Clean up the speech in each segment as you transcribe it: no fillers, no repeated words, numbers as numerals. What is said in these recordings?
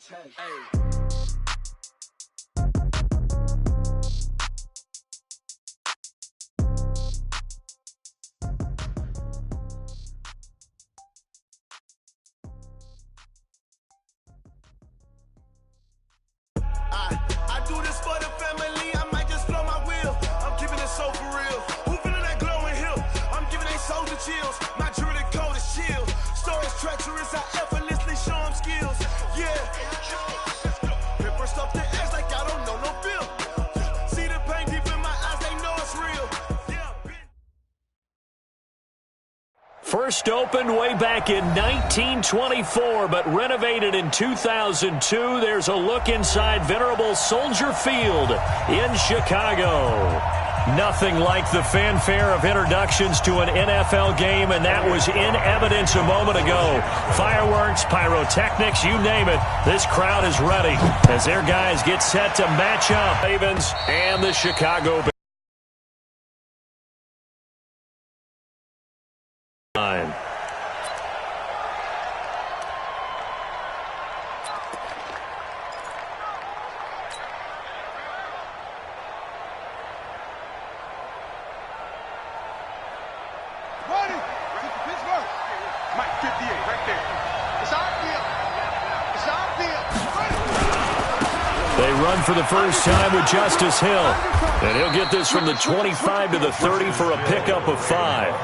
I do this for the family, I might just blow my wheel. I'm keeping it so for real. Who feeling that glowing hill? I'm giving they soldier chills. My jewelry code is chill. Stories treacherous, I effortlessly show them skills. Yeah. Pepper stuff the edge like I don't know no feel. See the pain deep in my eyes, they know it's real. First opened way back in 1924, but renovated in 2002. There's a look inside venerable Soldier Field in Chicago. Nothing like the fanfare of introductions to an NFL game, and that was in evidence a moment ago. Fireworks, pyrotechnics, you name it. This crowd is ready as their guys get set to match up. Ravens and the Chicago Bears. For the first time with Justice Hill. And he'll get this from the 25 to the 30 for a pickup of 5. All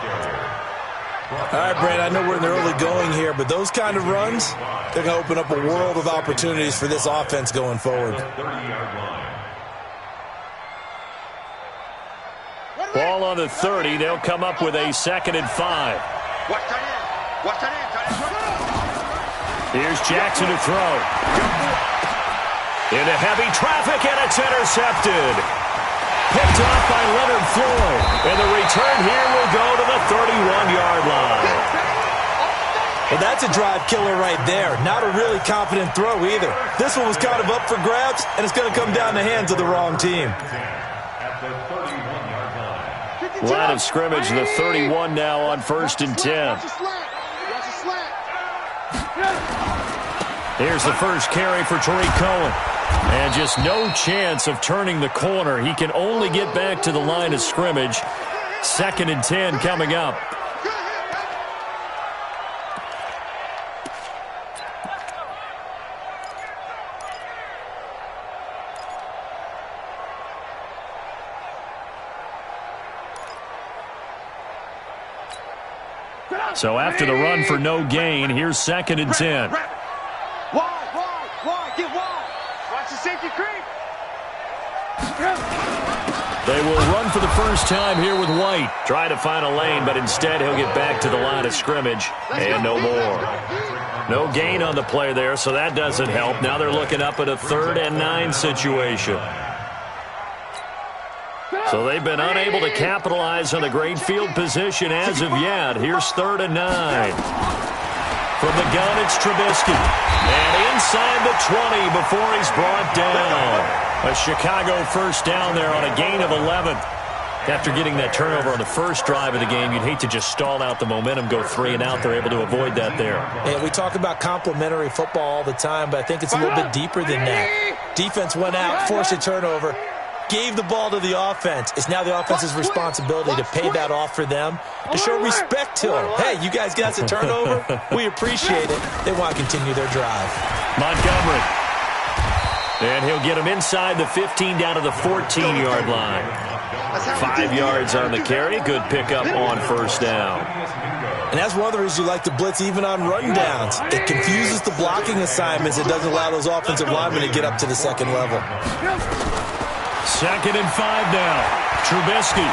right, Brad, I know we're in the early going here, but those kind of runs, they're going to open up a world of opportunities for this offense going forward. Ball on the 30. They'll come up with a 2nd and 5. Here's Jackson to throw. Into heavy traffic, and it's intercepted. Picked off by Leonard Floyd. And the return here will go to the 31-yard line. Well, that's a drive killer right there. Not a really confident throw either. This one was kind of up for grabs, and it's going to come down the hands of the wrong team. Line of scrimmage, the 31 now on 1st and 10. Here's the first carry for Tariq Cohen. And just no chance of turning the corner. He can only get back to the line of scrimmage. 2nd and 10 coming up. So after the run for no gain, here's 2nd and 10. They will run for the first time here with White. Try to find a lane, but instead he'll get back to the line of scrimmage. And no more. No gain on the play there, so that doesn't help. Now they're looking up at a 3rd and 9 situation. So they've been unable to capitalize on a great field position as of yet. Here's 3rd and 9. From the gun, it's Trubisky. And inside the 20 before he's brought down. A Chicago first down there on a gain of 11. After getting that turnover on the first drive of the game, you'd hate to just stall out the momentum, go 3 and out. They're able to avoid that there. Yeah, we talk about complementary football all the time, but I think it's a little bit deeper than that. Defense went out, forced a turnover, gave the ball to the offense. It's now the offense's responsibility to pay that off for them, to show respect to them. Hey, you guys got the turnover? We appreciate it. They want to continue their drive. Montgomery. And he'll get him inside the 15 down to the 14-yard line. 5 yards on the carry. Good pickup on first down. And that's one of the reasons you like to blitz even on run downs. It confuses the blocking assignments. It doesn't allow those offensive linemen to get up to the second level. 2nd and 5 now. Trubisky.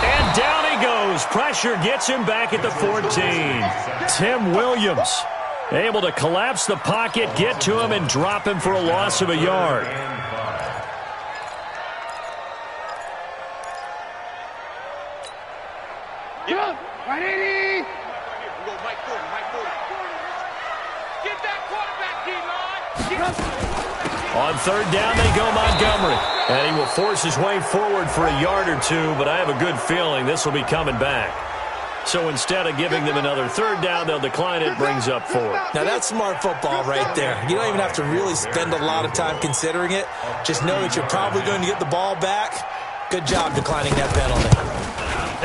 And down he goes. Pressure gets him back at the 14. Tim Williams able to collapse the pocket, get to him, and drop him for a loss of a yard. Get up. Right in. Get that quarterback, D-line. On 3rd down, they go Montgomery. And he will force his way forward for a yard or two, but I have a good feeling this will be coming back. So instead of giving them another third down, they'll decline it, brings up 4. Now, that's smart football right there. You don't even have to really spend a lot of time considering it. Just know that you're probably going to get the ball back. Good job declining that penalty.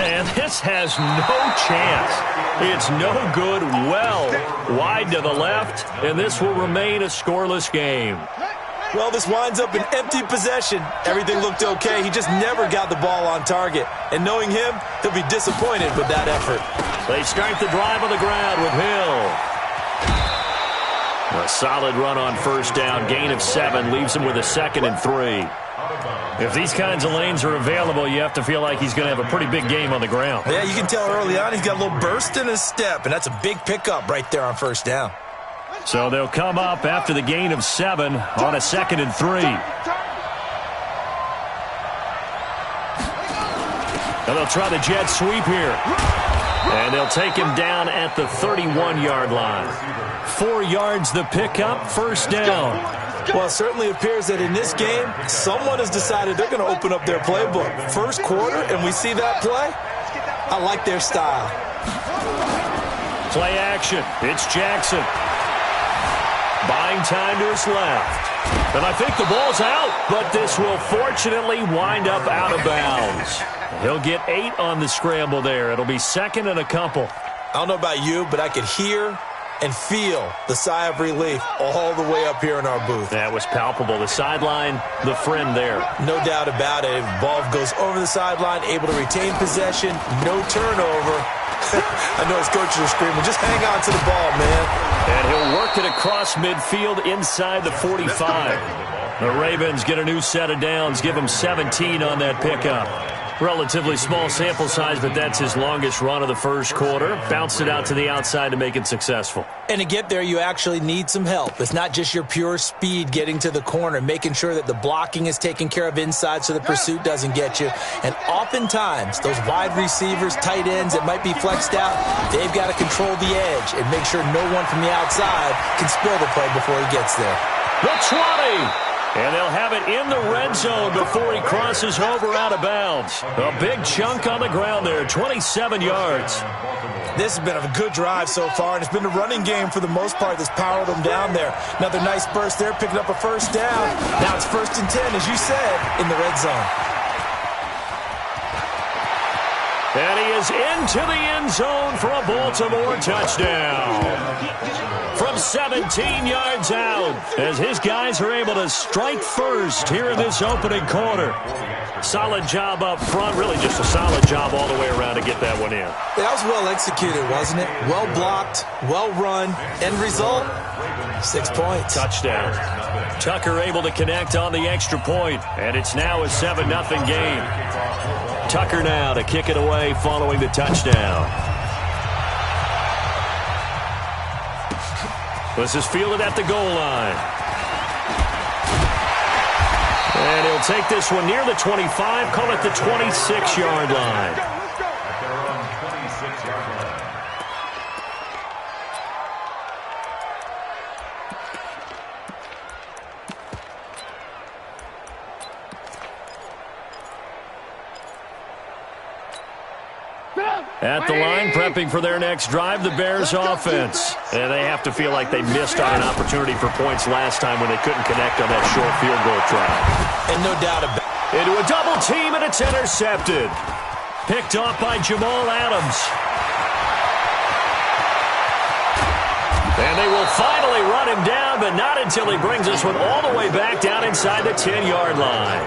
And this has no chance. It's no good, well wide to the left, and this will remain a scoreless game. Well, this winds up an empty possession. Everything looked okay. He just never got the ball on target. And knowing him, he'll be disappointed with that effort. They start the drive on the ground with Hill. A solid run on first down. Gain of 7 leaves him with a 2nd and 3. If these kinds of lanes are available, you have to feel like he's going to have a pretty big game on the ground. Yeah, you can tell early on he's got a little burst in his step, and that's a big pickup right there on first down. So they'll come up after the gain of 7 on a 2nd and 3. And they'll try the jet sweep here. And they'll take him down at the 31-yard line. 4 yards the pickup, first down. Well, it certainly appears that in this game, someone has decided they're going to open up their playbook. First quarter, and we see that play. I like their style. Play action. It's Jackson. Buying time to his left. And I think the ball's out, but this will fortunately wind up out of bounds. He'll get 8 on the scramble there. It'll be 2nd and a couple. I don't know about you, but I could hear and feel the sigh of relief all the way up here in our booth. That was palpable. The sideline, the friend there. No doubt about it. Ball goes over the sideline, able to retain possession, no turnover. I know his coaches are screaming, just hang on to the ball, man. And he'll work it across midfield inside the 45. The Ravens get a new set of downs, give him 17 on that pickup. Relatively small sample size, but that's his longest run of the first quarter. Bounced it out to the outside to make it successful. And to get there, you actually need some help. It's not just your pure speed getting to the corner, making sure that the blocking is taken care of inside so the pursuit doesn't get you. And oftentimes, those wide receivers, tight ends that might be flexed out, they've got to control the edge and make sure no one from the outside can spoil the play before he gets there. The 20! And they'll have it in the red zone before he crosses over out of bounds. A big chunk on the ground there, 27 yards. This has been a good drive so far, and it's been the running game for the most part that's powered them down there. Another nice burst there, picking up a first down. Now it's 1st and 10, as you said, in the red zone. And he is into the end zone for a Baltimore touchdown. From 17 yards out, as his guys are able to strike first here in this opening quarter. Solid job up front, really just a solid job all the way around to get that one in. That was well executed, wasn't it? Well blocked, well run, end result, 6 points. Touchdown. Tucker able to connect on the extra point, and it's now a 7-0 game. Tucker now to kick it away following the touchdown. This is fielded at the goal line. And he'll take this one near the 25, call it the 26-yard line. At the line, prepping for their next drive, the Bears offense. And they have to feel like they missed on an opportunity for points last time when they couldn't connect on that short field goal try. And no doubt about it. Into a double team, and it's intercepted. Picked off by Jamal Adams. And they will finally run him down, but not until he brings this one all the way back down inside the 10-yard line.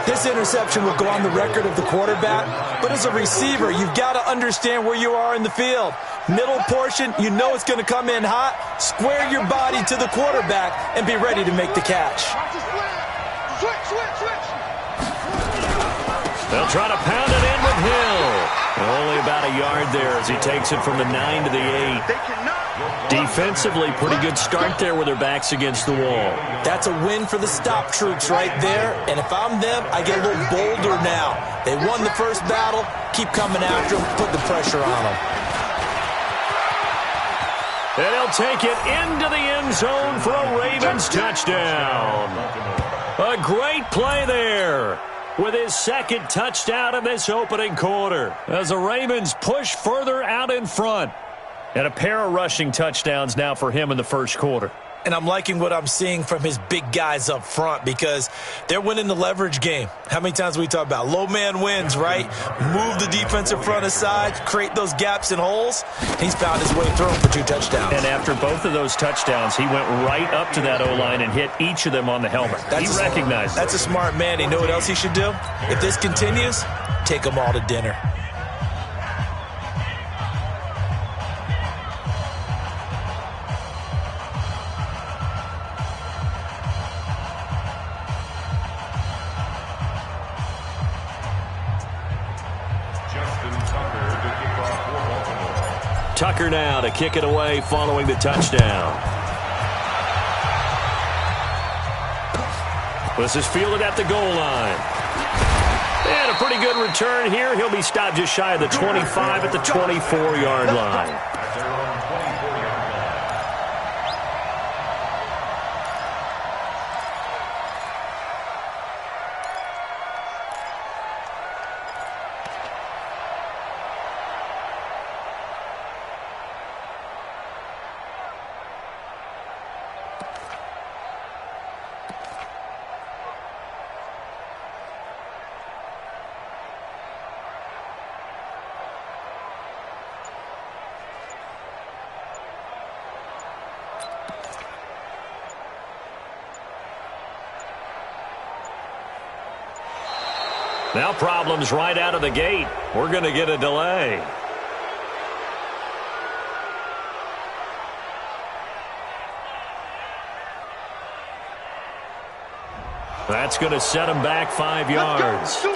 This interception will go on the record of the quarterback, but as a receiver, you've got to understand where you are in the field. Middle portion, you know it's going to come in hot. Square your body to the quarterback and be ready to make the catch. They'll try to pound it in with Hill. Only about a yard there as he takes it from the 9 to the 8. Defensively, pretty good start there with their backs against the wall. That's a win for the stop troops right there. And if I'm them, I get a little bolder now. They won the first battle. Keep coming after them. Put the pressure on them. And he'll take it into the end zone for a Ravens touchdown. A great play there. with his second touchdown in this opening quarter as the Ravens push further out in front. And a pair of rushing touchdowns now for him in the first quarter. And I'm liking what I'm seeing from his big guys up front because they're winning the leverage game. How many times we talk about low man wins, right? Move the defensive front aside, create those gaps and holes. He's found his way through them for 2 touchdowns. And after both of those touchdowns, he went right up to that O-line and hit each of them on the helmet. He recognized it. That's a smart man. You know what else he should do? If this continues, take them all to dinner. Tucker now to kick it away following the touchdown. This is fielded at the goal line. And a pretty good return here. He'll be stopped just shy of the 25 at the 24-yard line. Now problems right out of the gate. We're going to get a delay. That's going to set him back 5 yards.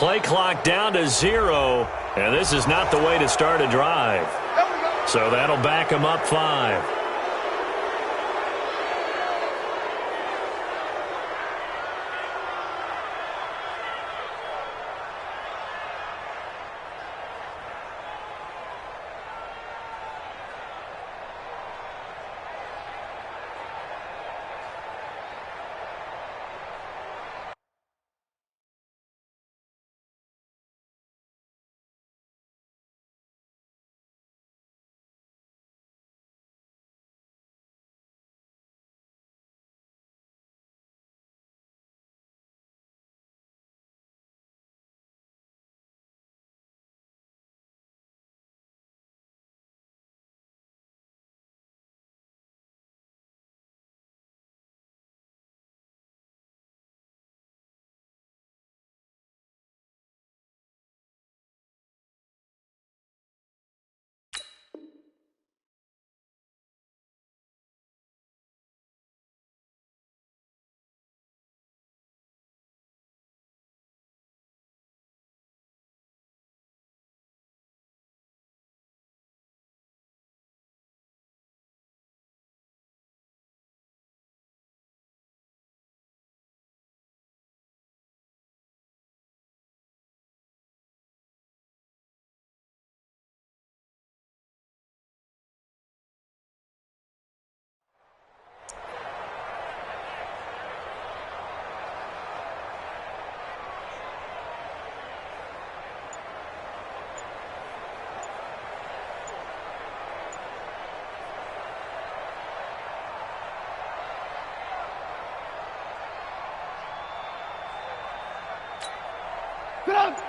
Play clock down to 0, and this is not the way to start a drive. So that'll back him up 5.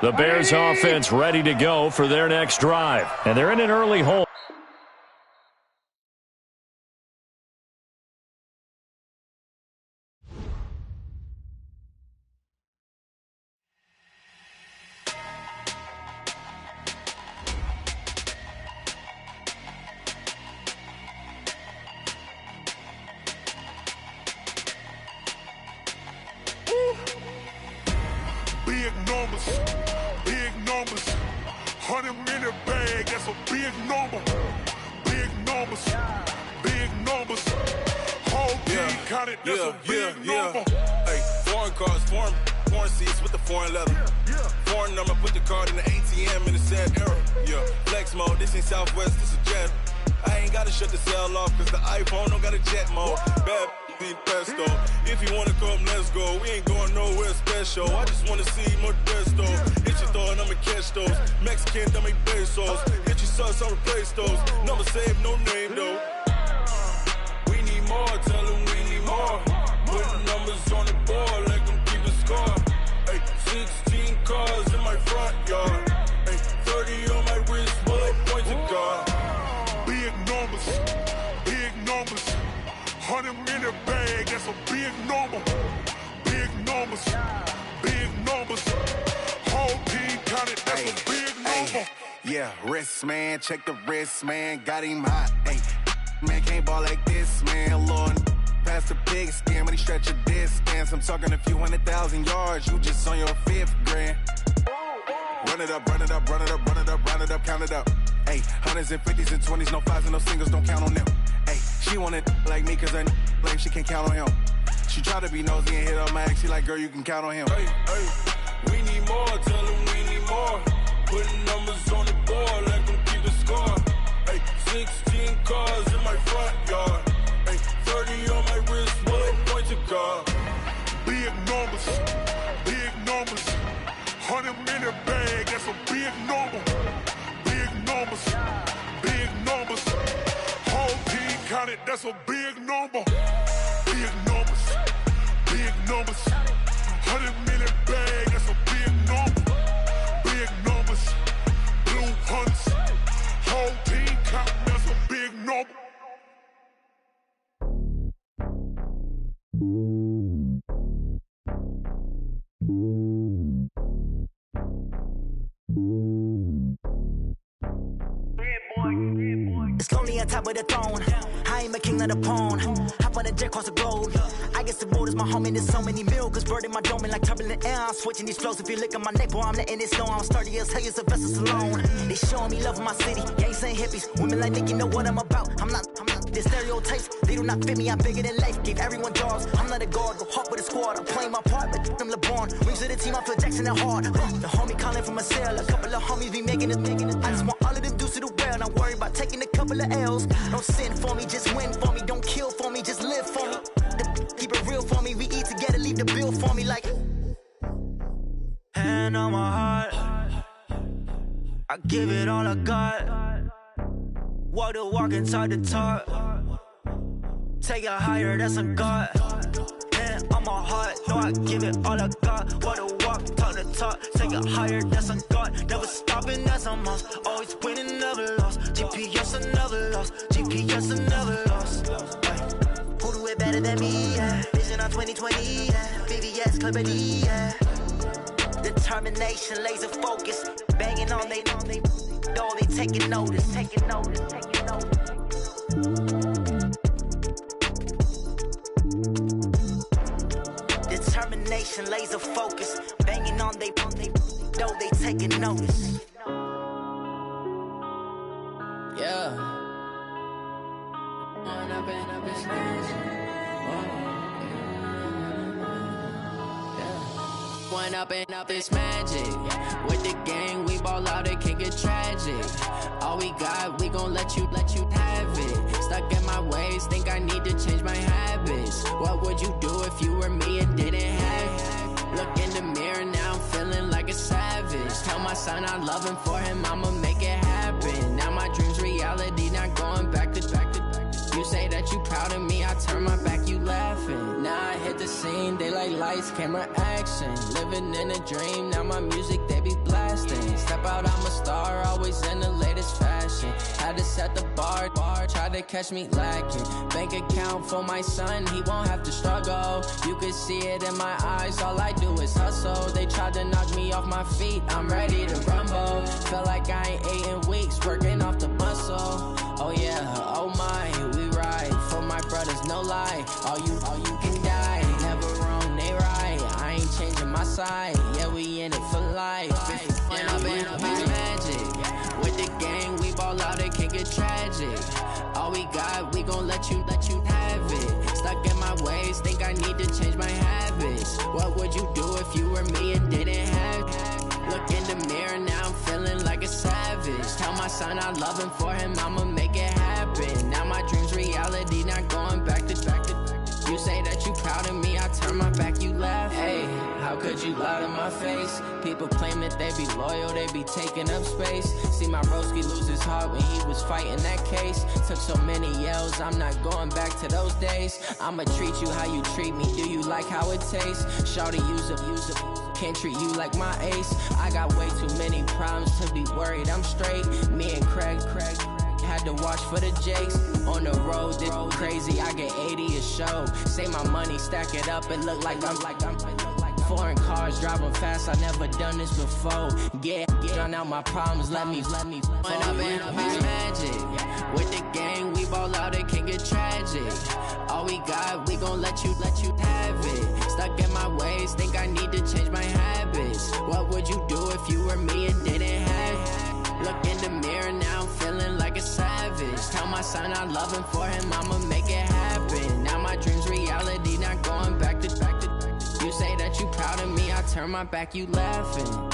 The Bears offense ready to go for their next drive. And they're in an early hole. Big numbers, 100-minute bag, that's a big number. Big numbers, whole team counted, that's a big number. Hey, foreign cars, foreign seats with the foreign leather. Foreign number, put the card in the ATM in the sad era. Yeah, flex mode, this ain't Southwest, this a jet. I ain't gotta shut the cell off, cause the iPhone don't got a jet mode. Bad ain't pesto. If you wanna come, let's go. We ain't going nowhere special. I just wanna see Modesto. Hit your thought, I'ma catch those. Mexican, that make pesos. Hit your sus, I'll replace those. Number saved, no name though. We need more, tell them we need more. Putting numbers on the board, like them keep a score. Hey, 16 cars in my front yard. Hey, 30 on my wrist, bullet point to God. Big numbers, 100-minute bag, that's a big number. Big numbers, whole team counted, that's a big number. Yeah, wrist man, check the wrist man, got him hot. Hey, man can't ball like this, man. Lord, past the pig skin, when he stretch a distance. I'm talking a few 100,000 yards, you just on your 5th grand. Run it up, count it up. Hey, hundreds and 50s and 20s, no 5s and no singles, don't count on them. Hey, she want it like me, cause her like she can't count on him. She try to be nosy and hit on my ex, she like, girl, you can count on him. Hey, we need more, tell them we need more. Putting numbers on the board, like them keep a score. Hey, 16 cars in my front yard. Hey, 30 on my wrist, bullet point to God. Big numbers, 100-minute bag, that's a big number. Big numbers, whole team counted, that's a big number. Big numbers, 100-minute bag, that's a big number. Big numbers, blue hunts, whole team counting, that's a big number. It's lonely on top of the throne. I ain't a king of the pawn. Hop on a jet across the globe. I guess the world is my home and there's so many milk. Bird in my dome and like turbulent air. I'm switching these flows. If you look at my neck, boy, I'm letting it snow. I'm sturdy as hell, it's a vessel alone. They showing me love in my city. Gangs ain't hippies. Women like Nick, you know what I'm about. I'm not. The stereotypes, they do not fit me. I'm bigger than life. Gave everyone jobs. I'm not a guard. Go hard with a squad. I'm playing my part, but them LeBron. Rings to the team, I feel Jackson and hard. The homie calling from a cell. A couple of homies be making it. I just want all of them dudes to do well. Not worry about taking a couple of L's. Don't sin for me, just win for me. Don't kill for me, just live for me. Keep it real for me. We eat together, leave the bill for me like. Hand on my heart, I give it all I got. Walk the walk and talk the talk. Take it higher, that's a God. Hand on my heart, no, I give it all I got. Walk the walk, talk the talk. Take it higher, that's a God. Never stopping, that's a must. Always winning, never lost. GPS, I never lost. GPS, I never lost. Who do it better than me? Yeah. Vision on 2020. Yeah. VVS, Clarity. Yeah. Determination, laser focus. Banging on they know they taking notice. Determination, laser focus. Banging on they know they taking notice. Yeah. One up and up is magic. With the gang, we ball out, it can get tragic. All we got, we gon' let you have it. Stuck in my ways, think I need to change my habits. What would you do if you were me and didn't have it? Look in the mirror, now I'm feeling like a savage. Tell my son I love him, for him I'ma make it happen. Now my dream's reality, not going back to. You say that you proud of me, I turn my back, you laughing. Now I hit the scene, they like lights, camera, action. Living in a dream, now my music, they be lasting. Step out, I'm a star, always in the latest fashion. Had to set the bar, try to catch me lacking. Bank account for my son, he won't have to struggle. You can see it in my eyes, all I do is hustle. They tried to knock me off my feet, I'm ready to rumble. Felt like I ain't ate in weeks, working off the muscle. Oh yeah, oh my, we ride for my brothers, no lie. All you can die, never wrong, they right. I ain't changing my side, yeah, we in it for life. And I've been magic. With the gang, we ball out, it can get tragic. All we got, we gon' let you have it. Stuck in my ways, think I need to change my habits. What would you do if you were me and didn't have it? Look in the mirror, now I'm feeling like a savage. Tell my son I love him, for him I'ma make it happen. Now my dream's reality, not going back to. You say that you proud of me, I turn my back, you laugh. Hey, how could you lie to my face? People claim that they be loyal, they be taking up space. See my broski lose his heart when he was fighting that case. Took so many yells, I'm not going back to those days. I'ma treat you how you treat me, do you like how it tastes? Shawty, use up, can't treat you like my ace. I got way too many problems to be worried, I'm straight. Me and Craig had to watch for the Jakes. On the road, this crazy, I get 80 a show. Say my money, stack it up, it look like I'm foreign cars, driving fast, I never done this before. Get drown out my problems, let me When I've been magic. With the gang, we ball out, it can get tragic. All we got, we gon' let you have it. Stuck in my ways, think I need to change my habits. What would you do if you were me and didn't have it? Look in the mirror, now I'm feeling like a savage. Tell my son I love him, for him I'ma make it happen. Now my dream's reality, not going back to. You say that you proud of me, I turn my back, you laughing.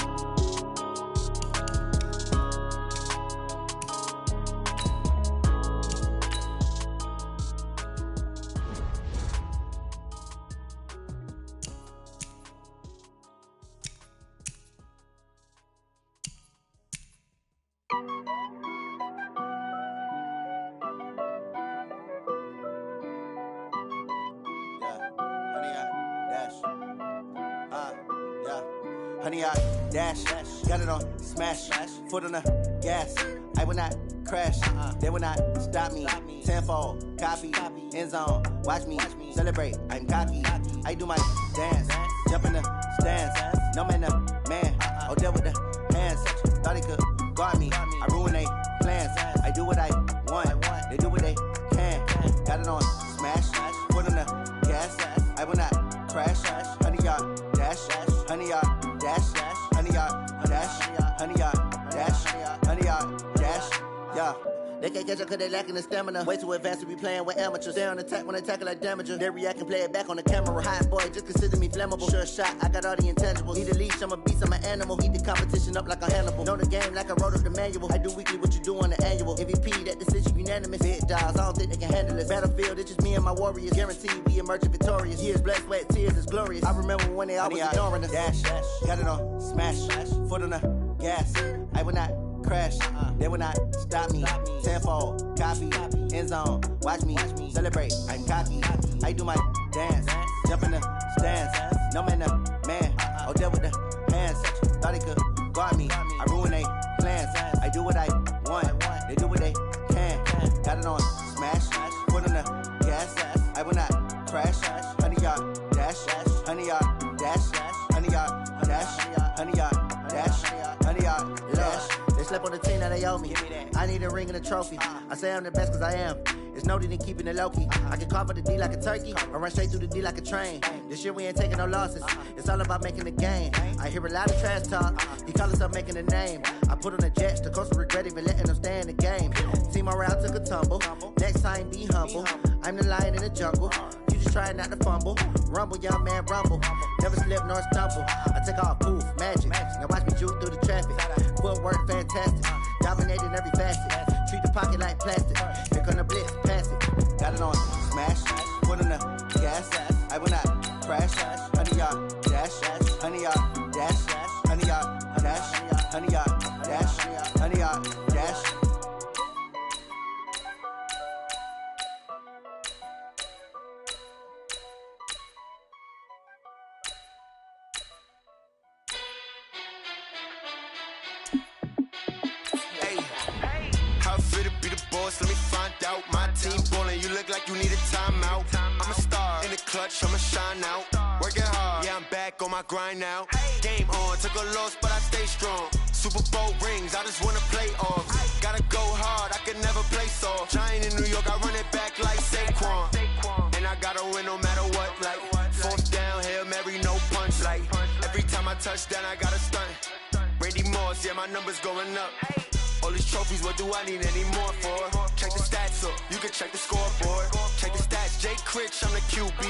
Honey, I dash, got it on smash, foot on the gas. I will not crash, they will not stop me. Tenfold, copy, end zone, watch me celebrate. I'm cocky, I do my dance, jump in the stands. No man, the man, oh, deal with the hands. Thought he could guard me, I ruin they plans. I do what I want, they do what they can. Got it on smash, foot on the gas. I will not crash, honey, y'all dash, honey, y'all dash, honey, y'all dash, honey, y'all dash, honey, y'all dash, yeah. They can't catch up cause they lacking the stamina. Way too advanced to be playing with amateurs. Stay on attack when they tackle like damager. They react and play it back on the camera. Hot boy, just consider me flammable. Sure shot, I got all the intangibles. Need a leash, I'm a beast, I'm an animal. Heat the competition up like a Hannibal. Know the game like I wrote up the manual. I do weekly what you do on the annual. MVP, that decision unanimous. Big dials, I don't think they can handle it. Battlefield, it's just me and my warriors. Guaranteed we emerging victorious. Years, blood, sweat, tears, is glorious. I remember when they always ignoring us. Dash, got it on smash, foot on the gas. I will not crash, they will not stop me. Tenfold, copy, end zone, watch me celebrate. I'm cocky, I do my dance, jump in the stands. No man, the man, oh, deal with the hands. Thought he could guard me, I ruin they plans. I do what I want, they do what they can. Got it on smash, foot on the gas. I will not crash, honey, y'all dash, honey, y'all dash, honey, y'all dash, honey, y'all dash, honey, y'all dash. They slept on the team, now they owe me. I need a ring and a trophy. I say I'm the best cause I am. It's no need in keeping it low-key. I can carve for the D like a turkey, or run straight through the D like a train. This year we ain't taking no losses. It's all about making the game. I hear a lot of trash talk. He call himself making a name. I put on the jets, the coach regret even letting them stay in the game. Team morale took a tumble. Next time be humble. I'm the lion in the jungle. You just trying not to fumble. Rumble, young man, rumble. Never slip nor stumble. I take off, poof, magic. Now watch me juke through the traffic. Footwork fantastic. Dominating every facet. Treat the pocket like plastic. Here come the blitz, pass it. Got it on smash, foot on the gas. I will not crash. Honey, y'all dash, honey, y'all dash, honey, y'all dash, honey, y'all dash, honey, y'all dash. boss, let me find out. My team ballin', you look like you need a timeout. I'm a star in the clutch, I'ma shine out. Working hard, yeah, I'm back on my grind now. Game on, took a loss, but I stay strong. Super Bowl rings, I just wanna play off. Gotta go hard, I can never play soft. Giant in New York, I run it back like Saquon. And I gotta win no matter what, like fourth down, Hail Mary, no punch. Like every time I touch down, I gotta stunt. Randy Moss, yeah, my numbers going up. All these trophies, what do I need any more for? Check the stats up, you can check the scoreboard. Check the stats, Jake Critch, I'm the QB.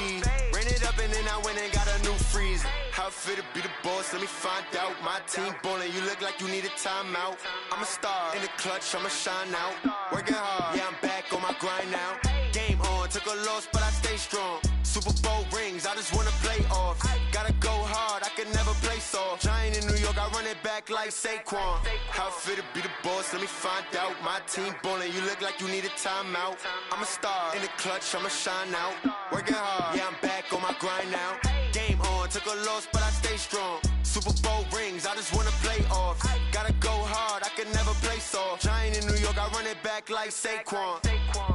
Ran it up and then I went and got a new freeze. How it fit to be the boss, let me find out. My team ballin', you look like you need a timeout. I'm a star in the clutch, I'ma shine out. Working hard, yeah, I'm back on my grind now. Game on, took a loss, but I stay strong. Super Bowl rings, I just wanna play off. Gotta go hard, I can never play soft. Giant in New York, I run it back like Saquon. How it fit to be the boss, let me find out. My team ballin', you look like you need a timeout. I'm a star in the clutch, I'ma shine out. Working hard, yeah, I'm back on my grind now. Game on, took a loss, but I stay strong. Super Bowl rings, I just wanna play off. Gotta go hard, I can never play soft. Giant in New York, I run it back like Saquon.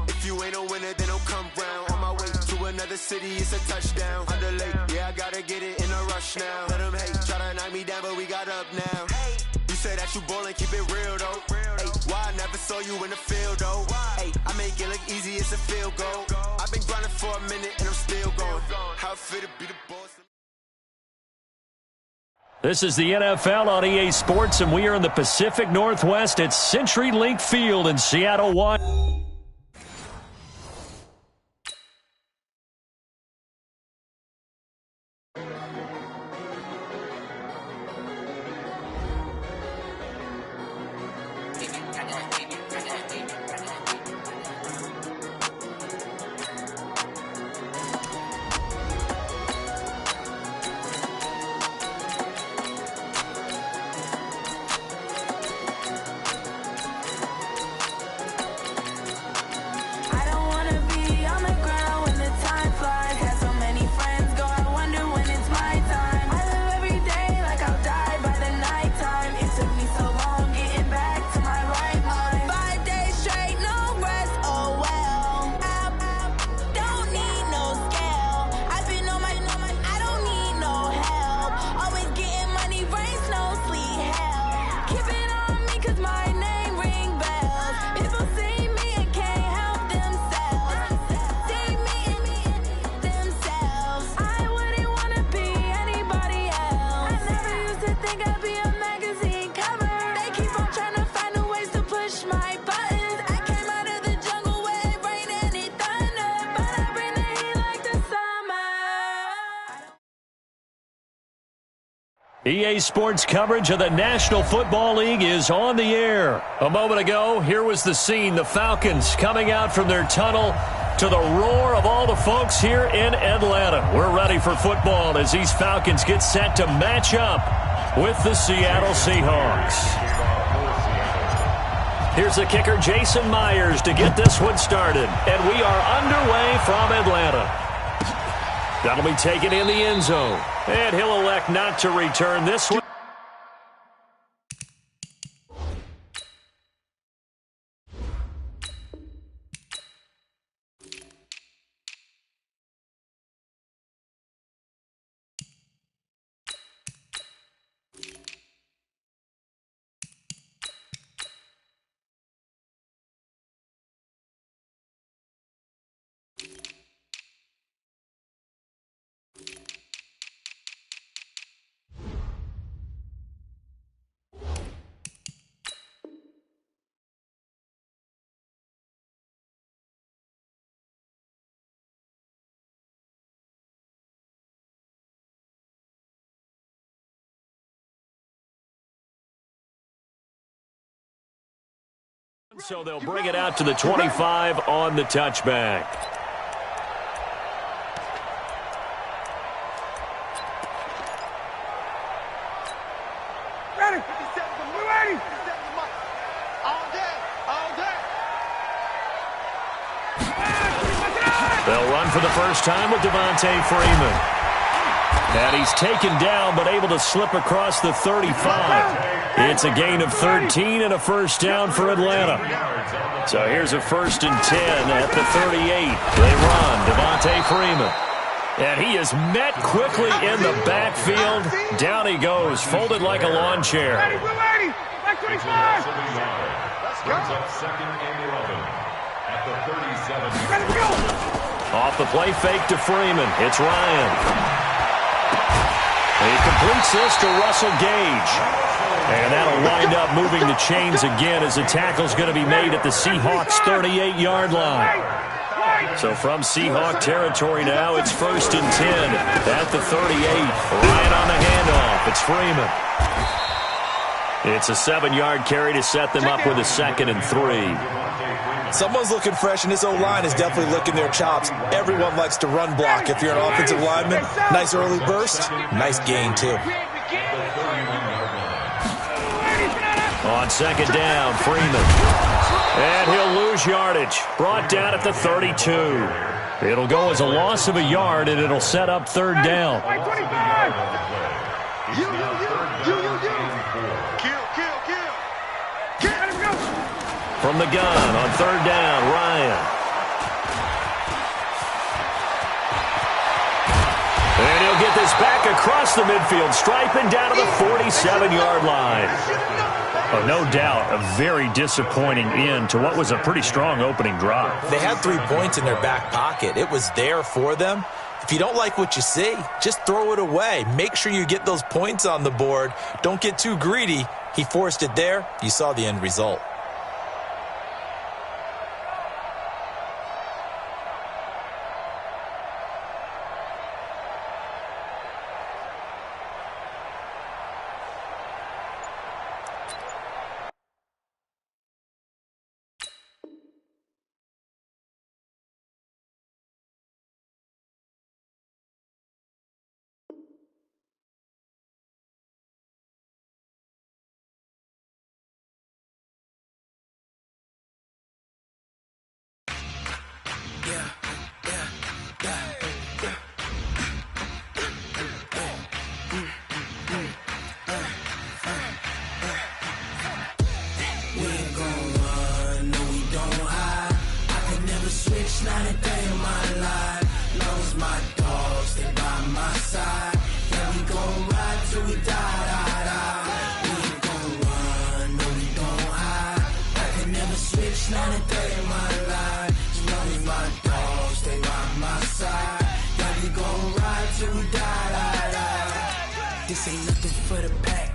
If you ain't a winner, then don't come round. On my way to another city, it's a touchdown. Underlay, yeah, I gotta get it in a rush now. Let them hate, try to knock me down, but we got up now. You say that you ballin', keep it real though. Hey, why I never saw you in the field though? Hey, I make it look easy, it's a field goal. I've been grinding for a minute and I'm still going. How it fit to be the boss. This is the NFL on EA Sports, and we are in the Pacific Northwest at CenturyLink Field in Seattle, Washington. EA Sports coverage of the National Football League is on the air. A moment ago, here was the scene. The Falcons coming out from their tunnel to the roar of all the folks here in Atlanta. We're ready for football as these Falcons get set to match up with the Seattle Seahawks. Here's the kicker, Jason Myers, to get this one started. And we are underway from Atlanta. That'll be taken in the end zone. And he'll elect not to return this one. So they'll bring it out to the 25 on the touchback. Ready? We're ready. All day. They'll run for the first time with Devontae Freeman. And he's taken down but able to slip across the 35. It's a gain of 13 and a first down for Atlanta. So here's a 1st and 10 at the 38. They run Devontae Freeman. And he is met quickly in the backfield. Down he goes, folded like a lawn chair. Ready, we're ready. Back 25. Brings up 2nd and 11 at the 37. Ready, go. Off the play fake to Freeman. It's Ryan. He completes this to Russell Gage. And that'll wind up moving the chains again as the tackle's going to be made at the Seahawks' 38-yard line. So from Seahawk territory now, it's 1st and 10 at the 38. Ryan on the handoff. It's Freeman. It's a 7-yard carry to set them up with a 2nd and 3. Someone's looking fresh, and this O-line is definitely licking their chops. Everyone likes to run block. If you're an offensive lineman, nice early burst, nice gain, too. On 2nd down, Freeman. And he'll lose yardage. Brought down at the 32. It'll go as a loss of a yard, and it'll set up 3rd down. From the gun on 3rd down, Ryan. And he'll get this back across the midfield stripe and down to the 47-yard line. Oh, no doubt a very disappointing end to what was a pretty strong opening drive. They had 3 points in their back pocket. It was there for them. If you don't like what you see, just throw it away. Make sure you get those points on the board. Don't get too greedy. He forced it there. You saw the end result. This ain't nothing for the pack.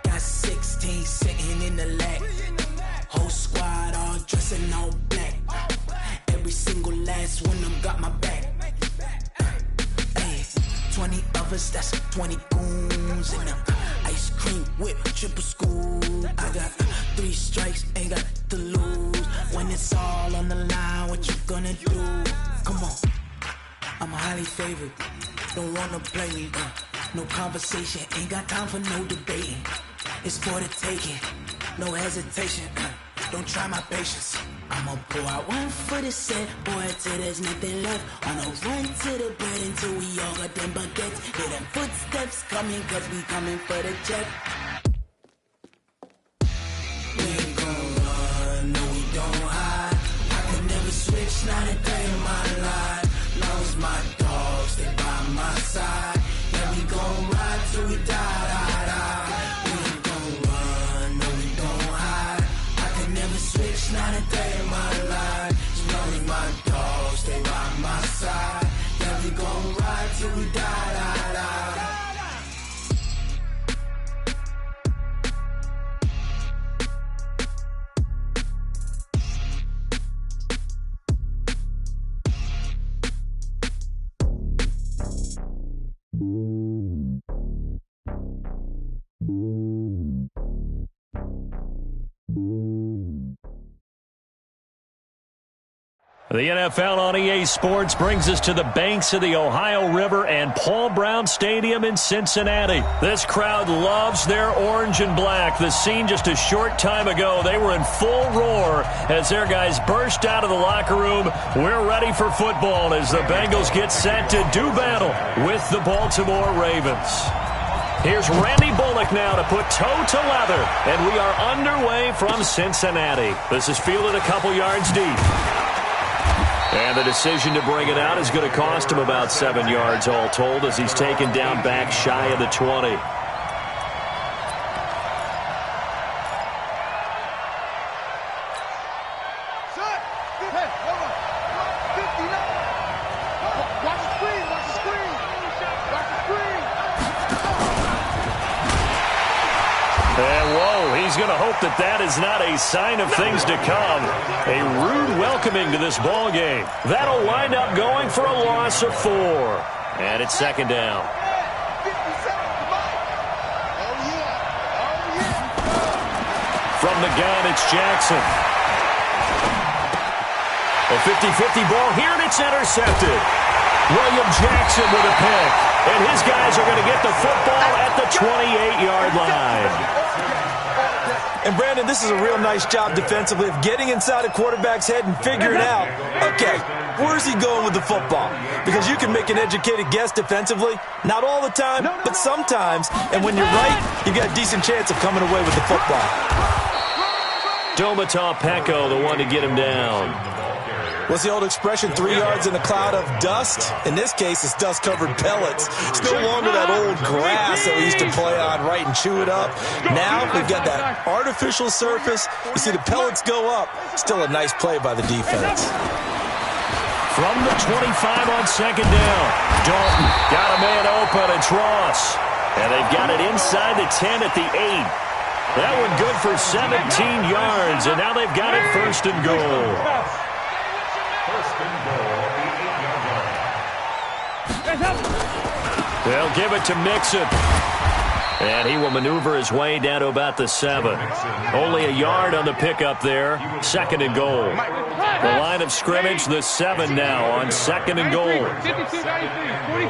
Got 16 sitting in the lap. Whole squad all dressing all black. Every single last one of them got my back. Hey, 20 of us, that's 20 goons in them. Ice cream whip, triple school. I got 3 strikes, ain't got to lose. When it's all on the line, what you gonna do? Come on, I'm highly favored. Don't wanna play me, no conversation, ain't got time for no debating. It's for the taking, no hesitation. Don't try my patience. I'ma pour out one for the set, boy, till there's nothing left. On a run to the bread until we all got them baguettes. Hear them footsteps coming, cause we coming for the check. We ain't gon' run, no we don't hide. I can never switch, not a day in my life. Long as my dogs, they by my side. Yeah, we gon' ride till we die. We ain't gon' run, no we don't hide. I can never switch, not a day in my life. As long as my dogs, they by my side. Yeah, we gon' ride till we die. The NFL on EA Sports brings us to the banks of the Ohio River and Paul Brown Stadium in Cincinnati. This crowd loves their orange and black. The scene just a short time ago, they were in full roar as their guys burst out of the locker room. We're ready for football as the Bengals get set to do battle with the Baltimore Ravens. Here's Randy Bullock now to put toe to leather. And we are underway from Cincinnati. This is fielded a couple yards deep. And the decision to bring it out is going to cost him about 7 yards all told as he's taken down back shy of the 20. He's going to hope that is not a sign of things to come. A rude welcoming to this ball game. That'll wind up going for a loss of 4. And it's second down. From the gun, it's Jackson. A 50-50 ball here, and it's intercepted. William Jackson with a pick. And his guys are going to get the football at the 28-yard line. And, Brandon, this is a real nice job defensively of getting inside a quarterback's head and figuring out, okay, where's he going with the football? Because you can make an educated guess defensively, not all the time, but sometimes. And when you're right, you've got a decent chance of coming away with the football. Domata Peko, the one to get him down. What's the old expression, 3 yards in a cloud of dust? In this case, it's dust-covered pellets. It's no longer that old grass that we used to play on, right, and chew it up. Now we've got that artificial surface. You see the pellets go up. Still a nice play by the defense. From the 25 on second down, Dalton got a man open. It's Ross. And they've got it inside the 10 at the 8. That one good for 17 yards, and now they've got it first and goal. They'll give it to Mixon. And he will maneuver his way down to about the 7. Only a yard on the pickup there. Second and goal. The line of scrimmage, the 7 now on second and goal. 52, 93,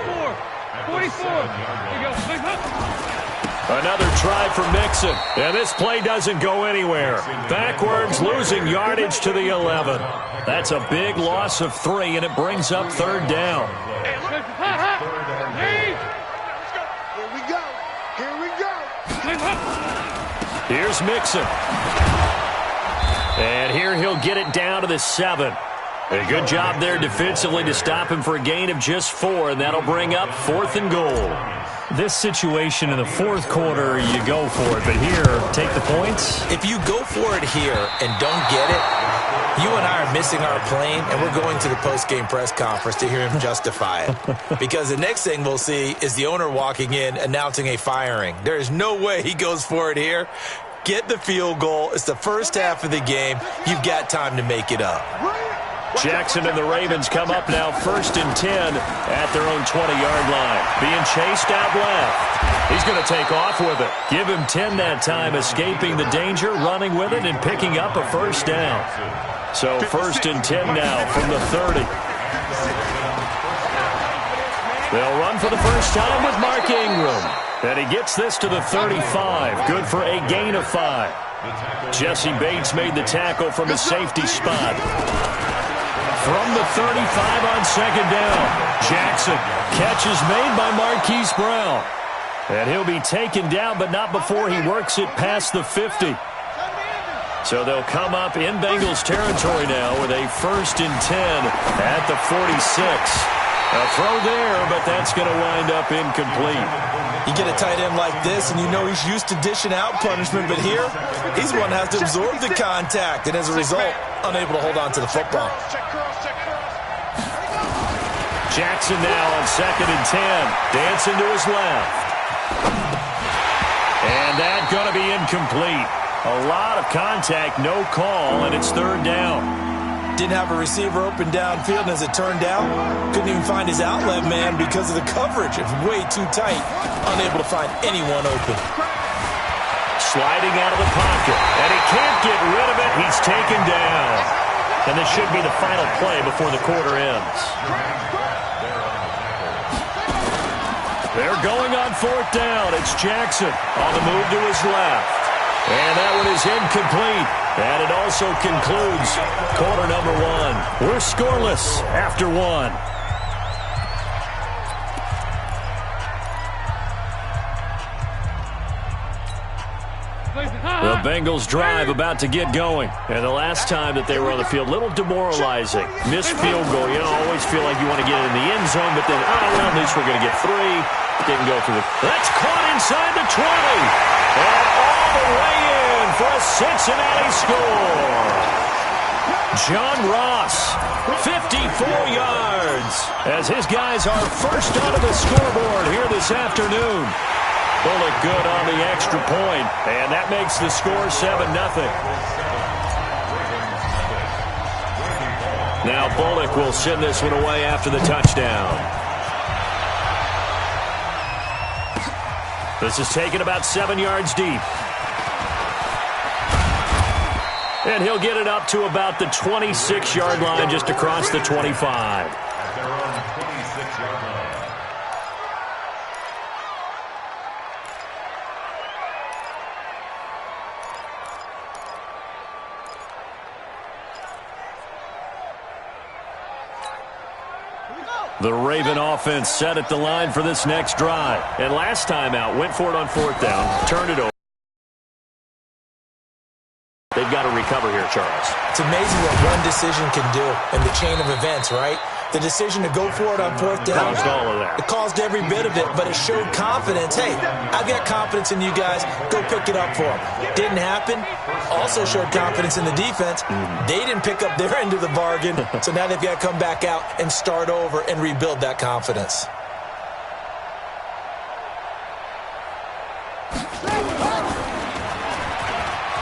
44. Another try for Mixon. And this play doesn't go anywhere. Backwards, losing yardage to the 11. That's a big loss of 3, and it brings up third down. Here's Mixon. And here he'll get it down to the 7. A good job there defensively to stop him for a gain of just 4, and that'll bring up fourth and goal. This situation in the fourth quarter, you go for it. But here, take the points. If you go for it here and don't get it, you and I are missing our plane, and we're going to the post-game press conference to hear him justify it. Because the next thing we'll see is the owner walking in announcing a firing. There is no way he goes for it here. Get the field goal. It's the first half of the game. You've got time to make it up. Jackson and the Ravens come up now first and 10 at their own 20-yard line. Being chased out left. He's going to take off with it. Give him 10 that time, escaping the danger, running with it, and picking up a first down. So first and 10 now from the 30. They'll run for the first time with Mark Ingram. And he gets this to the 35. Good for a gain of 5. Jesse Bates made the tackle from his safety spot. From the 35 on second down, Jackson. Catch is made by Marquise Brown. And he'll be taken down, but not before he works it past the 50. So they'll come up in Bengals territory now with a first and 10 at the 46. A throw there, but that's going to wind up incomplete. You get a tight end like this, and you know he's used to dishing out punishment, but here, he's one that has to absorb the contact, and as a result, unable to hold on to the football. Jackson now on second and 10, dancing to his left. And that's going to be incomplete. A lot of contact, no call, and it's third down. Didn't have a receiver open downfield, and as it turned out, couldn't even find his outlet man because of the coverage. It's way too tight, unable to find anyone open. Sliding out of the pocket, and he can't get rid of it. He's taken down. And this should be the final play before the quarter ends. They're going on fourth down. It's Jackson on the move to his left. And that one is incomplete. And it also concludes quarter number 1. We're scoreless after 1. Bengals drive about to get going. And the last time that they were on the field, a little demoralizing. Missed field goal. You know, always feel like you want to get in the end zone, but then, oh, well, at least we're going to get 3. Didn't go through the... That's caught inside the 20. And all the way in for a Cincinnati score. John Ross, 54 yards, as his guys are first onto the scoreboard here this afternoon. Bullock good on the extra point, and that makes the score 7-0. Now Bullock will send this one away after the touchdown. This is taken about 7 yards deep. And he'll get it up to about the 26-yard line, just across the 25. The Raven offense set at the line for this next drive. And last time out, went for it on 4th down, turned it over. They've got to recover here, Charles. It's amazing what one decision can do in the chain of events, right? The decision to go for it on 4th down. Caused all of that. It caused every bit of it, but it showed confidence. Hey, I've got confidence in you guys. Go pick it up for them. Didn't happen. Also showed confidence in the defense. They didn't pick up their end of the bargain, so now they've got to come back out and start over and rebuild that confidence.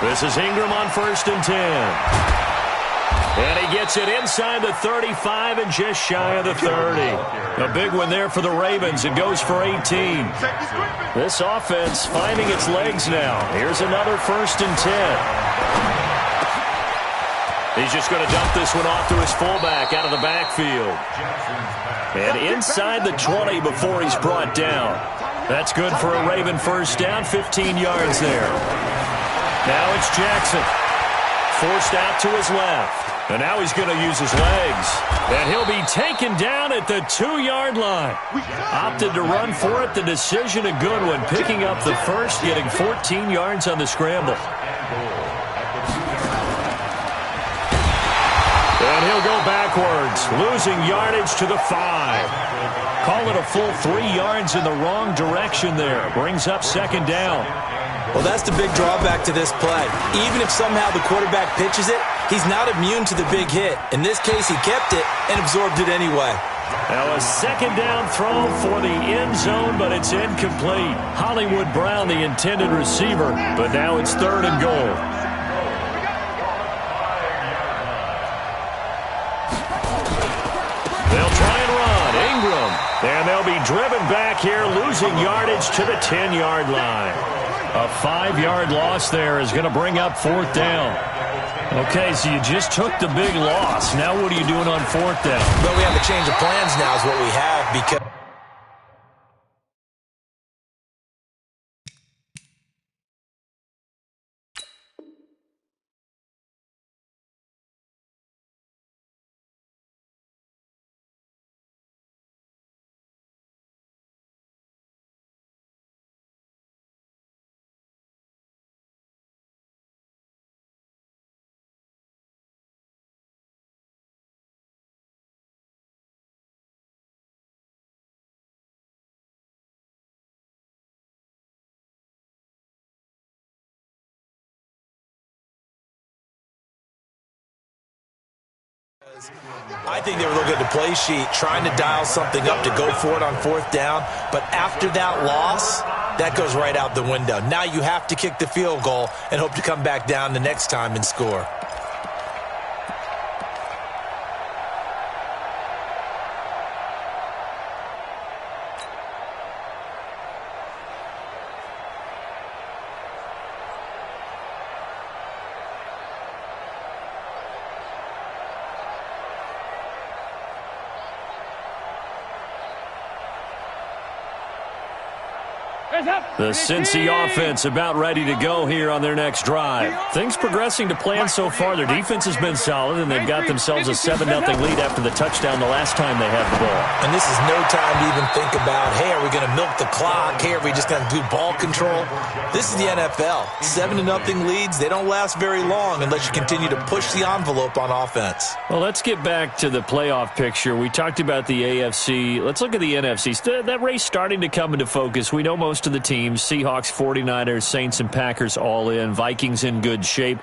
This is Ingram on 1st and 10. And he gets it inside the 35 and just shy of the 30. A big one there for the Ravens. It goes for 18. This offense finding its legs now. Here's another 1st and 10. He's just going to dump this one off to his fullback out of the backfield. And inside the 20 before he's brought down. That's good for a Raven 1st down, 15 yards there. Now it's Jackson. Forced out to his left. And now he's going to use his legs. And he'll be taken down at the 2-yard line. Opted to run for it. The decision a good one. Picking up the first, getting 14 yards on the scramble. And he'll go backwards, losing yardage to the 5. Call it a full 3 yards in the wrong direction there. Brings up 2nd down. Well, that's the big drawback to this play. Even if somehow the quarterback pitches it, he's not immune to the big hit. In this case, he kept it and absorbed it anyway. Now a 2nd down throw for the end zone, but it's incomplete. Hollywood Brown, the intended receiver, but now it's 3rd and goal. They'll try and run. Ingram. And they'll be driven back here, losing yardage to the 10-yard line. A 5-yard loss there is going to bring up 4th down. Okay, so you just took the big loss. Now what are you doing on 4th down? Well, we have a change of plans now is what we have because... I think they were looking at the play sheet, trying to dial something up to go for it on 4th down. But after that loss, that goes right out the window. Now you have to kick the field goal and hope to come back down the next time and score. The Cincy offense about ready to go here on their next drive. Things progressing to plan so far. Their defense has been solid, and they've got themselves a 7-0 lead after the touchdown the last time they had the ball. And this is no time to even think about, hey, are we going to milk the clock? Hey, are we just going to do ball control? This is the NFL. 7-0 leads, they don't last very long unless you continue to push the envelope on offense. Well, let's get back to the playoff picture. We talked about the AFC. Let's look at the NFC. That race starting to come into focus. We know most of the teams. Seahawks, 49ers, Saints, and Packers all in. Vikings in good shape.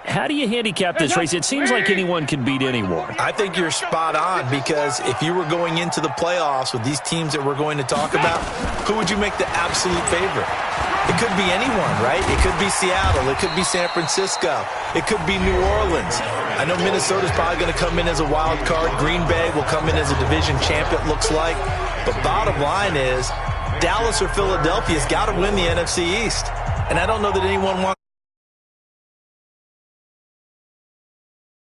How do you handicap this race? It seems like anyone can beat anyone. I think you're spot on, because if you were going into the playoffs with these teams that we're going to talk about, who would you make the absolute favorite? It could be anyone, right? It could be Seattle. It could be San Francisco. It could be New Orleans. I know Minnesota's probably going to come in as a wild card. Green Bay will come in as a division champ, it looks like. But bottom line is, Dallas or Philadelphia's got to win the NFC East. And I don't know that anyone wants